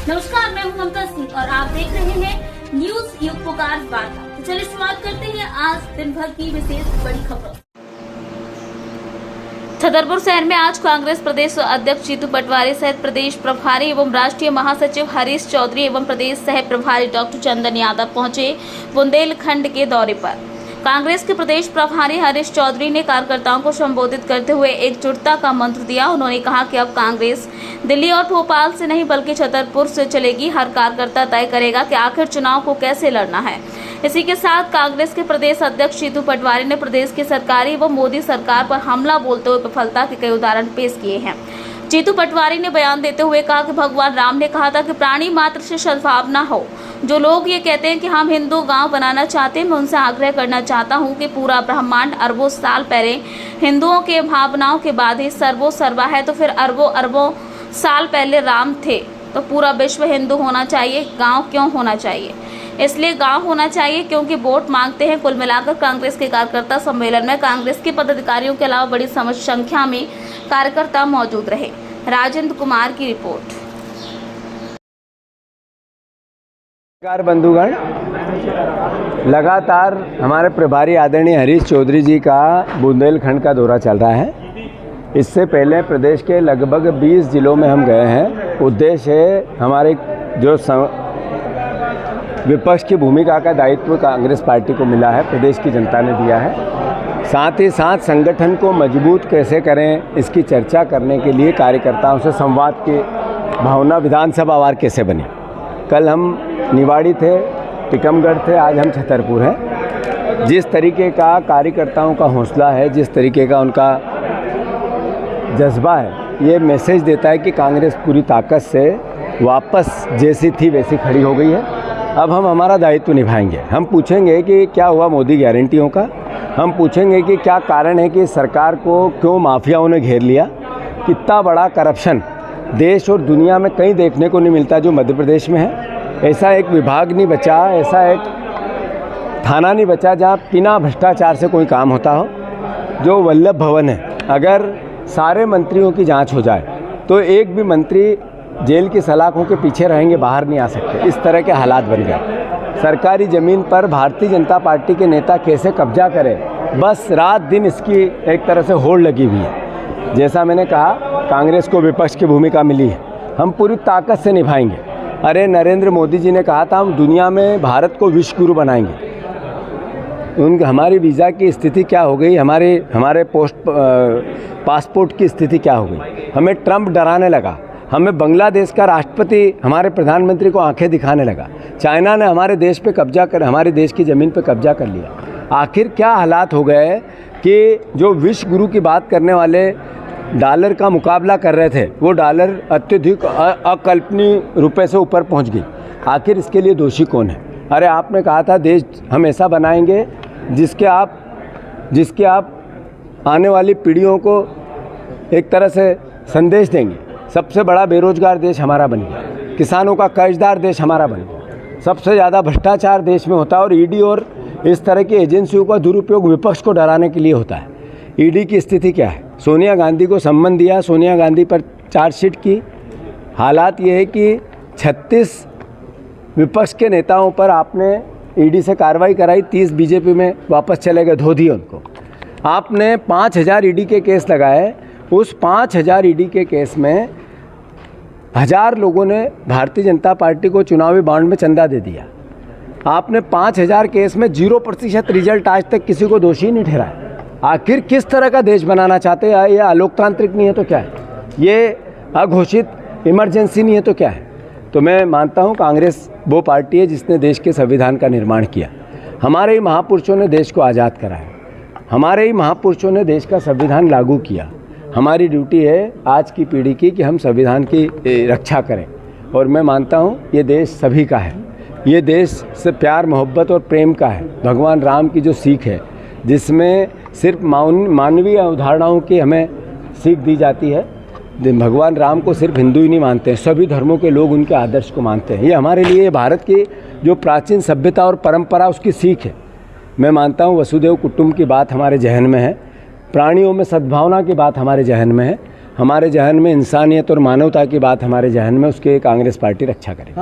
नमस्कार, मैं हूं ममता सिंह और आप देख रहे हैं न्यूज युग पुकार वार्ता। तो चलिए शुरुआत करते हैं आज दिन भर की विशेष बड़ी खबरों। छतरपुर शहर में आज कांग्रेस प्रदेश अध्यक्ष जीतू पटवारी सहित प्रदेश प्रभारी एवं राष्ट्रीय महासचिव हरीश चौधरी एवं प्रदेश सह प्रभारी डॉक्टर चंदन यादव पहुंचे बुंदेलखंड के दौरे पर। कांग्रेस के प्रदेश प्रभारी हरीश चौधरी ने कार्यकर्ताओं को संबोधित करते हुए एकजुटता का मंत्र दिया। उन्होंने कहा कि अब कांग्रेस दिल्ली और भोपाल से नहीं बल्कि छतरपुर से चलेगी। हर कार्यकर्ता तय करेगा कि आखिर चुनाव को कैसे लड़ना है। इसी के साथ कांग्रेस के प्रदेश अध्यक्ष जीतू पटवारी ने प्रदेश की सरकारी व मोदी सरकार पर हमला बोलते हुए विफलता के कई उदाहरण पेश किए हैं। जीतू पटवारी ने बयान देते हुए कहा कि भगवान राम ने कहा था कि प्राणी मात्र से सद्भावना हो। जो लोग ये कहते हैं कि हम हिंदू गांव बनाना चाहते हैं, मैं उनसे आग्रह करना चाहता हूं कि पूरा ब्रह्मांड अरबों साल पहले हिंदुओं के भावनाओं के बाद ही सर्वा है, तो फिर अरबों साल पहले राम थे, तो पूरा विश्व हिंदू होना चाहिए। गांव क्यों होना चाहिए? इसलिए गांव होना चाहिए क्योंकि वोट मांगते हैं। कुल मिलाकर कांग्रेस के कार्यकर्ता सम्मेलन में कांग्रेस के पदाधिकारियों के अलावा बड़ी संख्या में कार्यकर्ता मौजूद रहे। राजेंद्र कुमार की रिपोर्ट। नमस्कार बंधुगण, लगातार हमारे प्रभारी आदरणीय हरीश चौधरी जी का बुंदेलखंड का दौरा चल रहा है। इससे पहले प्रदेश के लगभग 20 जिलों में हम गए हैं। उद्देश्य है हमारे जो विपक्ष की भूमिका का दायित्व कांग्रेस पार्टी को मिला है, प्रदेश की जनता ने दिया है। साथ ही साथ संगठन को मजबूत कैसे करें, इसकी चर्चा करने के लिए कार्यकर्ताओं से संवाद की भावना विधानसभा वार कैसे बनी। कल हम निवाड़ी थे, टीकमगढ़ थे, आज हम छतरपुर हैं। जिस तरीके का कार्यकर्ताओं का हौसला है, जिस तरीके का उनका जज्बा है, ये मैसेज देता है कि कांग्रेस पूरी ताकत से वापस जैसी थी वैसी खड़ी हो गई है। अब हम हमारा दायित्व निभाएंगे। हम पूछेंगे कि क्या हुआ मोदी गारंटियों का। हम पूछेंगे कि क्या कारण है कि सरकार को क्यों माफियाओं ने घेर लिया। कितना बड़ा करप्शन देश और दुनिया में कहीं देखने को नहीं मिलता जो मध्य प्रदेश में है। ऐसा एक विभाग नहीं बचा, ऐसा एक थाना नहीं बचा जहाँ बिना भ्रष्टाचार से कोई काम होता हो। जो वल्लभ भवन है, अगर सारे मंत्रियों की जांच हो जाए तो एक भी मंत्री जेल की सलाखों के पीछे रहेंगे, बाहर नहीं आ सकते। इस तरह के हालात बन गए। सरकारी ज़मीन पर भारतीय जनता पार्टी के नेता कैसे कब्जा करें, बस रात दिन इसकी एक तरह से होड़ लगी हुई है। जैसा मैंने कहा, कांग्रेस को विपक्ष की भूमिका मिली है, हम पूरी ताकत से निभाएंगे। अरे नरेंद्र मोदी जी ने कहा था हम दुनिया में भारत को विश्व गुरु बनाएंगे। हमारी वीज़ा की स्थिति क्या हो गई, हमारे पासपोर्ट की स्थिति क्या हो गई। हमें ट्रंप डराने लगा, हमें बांग्लादेश का राष्ट्रपति हमारे प्रधानमंत्री को आंखें दिखाने लगा। चाइना ने हमारे देश पे कब्जा कर, हमारे देश की ज़मीन पे कब्जा कर लिया। आखिर क्या हालात हो गए कि जो विश्व गुरु की बात करने वाले डॉलर का मुकाबला कर रहे थे, वो डॉलर अत्यधिक अकल्पनीय रुपए से ऊपर पहुंच गई। आखिर इसके लिए दोषी कौन है? अरे आपने कहा था देश हम ऐसा बनाएंगे जिसके आप आने वाली पीढ़ियों को एक तरह से संदेश देंगे। सबसे बड़ा बेरोजगार देश हमारा बन गया, किसानों का कर्जदार देश हमारा बन गया। सबसे ज़्यादा भ्रष्टाचार देश में होता है और ईडी और इस तरह की एजेंसियों का दुरुपयोग विपक्ष को डराने के लिए होता है। ईडी की स्थिति क्या है? सोनिया गांधी को सम्मन दिया, सोनिया गांधी पर चार्जशीट की। हालात ये है कि 36 विपक्ष के नेताओं पर आपने ईडी से कार्रवाई कराई, 30 बीजेपी में वापस चले गए, धो दिए उनको। आपने 5000 ईडी के केस लगाए, उस 5000 ईडी के केस में 1000 लोगों ने भारतीय जनता पार्टी को चुनावी बॉन्ड में चंदा दे दिया। आपने 5000 केस में 0% रिजल्ट आज तक किसी को दोषी नहीं ठहराया। आखिर किस तरह का देश बनाना चाहते हैं? ये अलोकतांत्रिक नहीं है तो क्या है? ये अघोषित इमरजेंसी नहीं है तो क्या है? तो मैं मानता हूँ कांग्रेस वो पार्टी है जिसने देश के संविधान का निर्माण किया। हमारे ही महापुरुषों ने देश को आज़ाद कराया, हमारे ही महापुरुषों ने देश का संविधान लागू किया। हमारी ड्यूटी है आज की पीढ़ी की कि हम संविधान की रक्षा करें। और मैं मानता हूँ ये देश सभी का है, ये देश से प्यार मोहब्बत और प्रेम का है। भगवान राम की जो सीख है, जिसमें सिर्फ मानवीय अवधारणाओं की हमें सीख दी जाती है। भगवान राम को सिर्फ हिंदू ही नहीं मानते हैं, सभी धर्मों के लोग उनके आदर्श को मानते हैं। ये हमारे लिए भारत की जो प्राचीन सभ्यता और परंपरा उसकी सीख है। मैं मानता हूँ वसुदेव कुटुंब की बात हमारे जहन में है, प्राणियों में सद्भावना की बात हमारे जहन में है। हमारे जहन में इंसानियत और मानवता की बात हमारे जहन में, उसके कांग्रेस पार्टी रक्षा करेगी।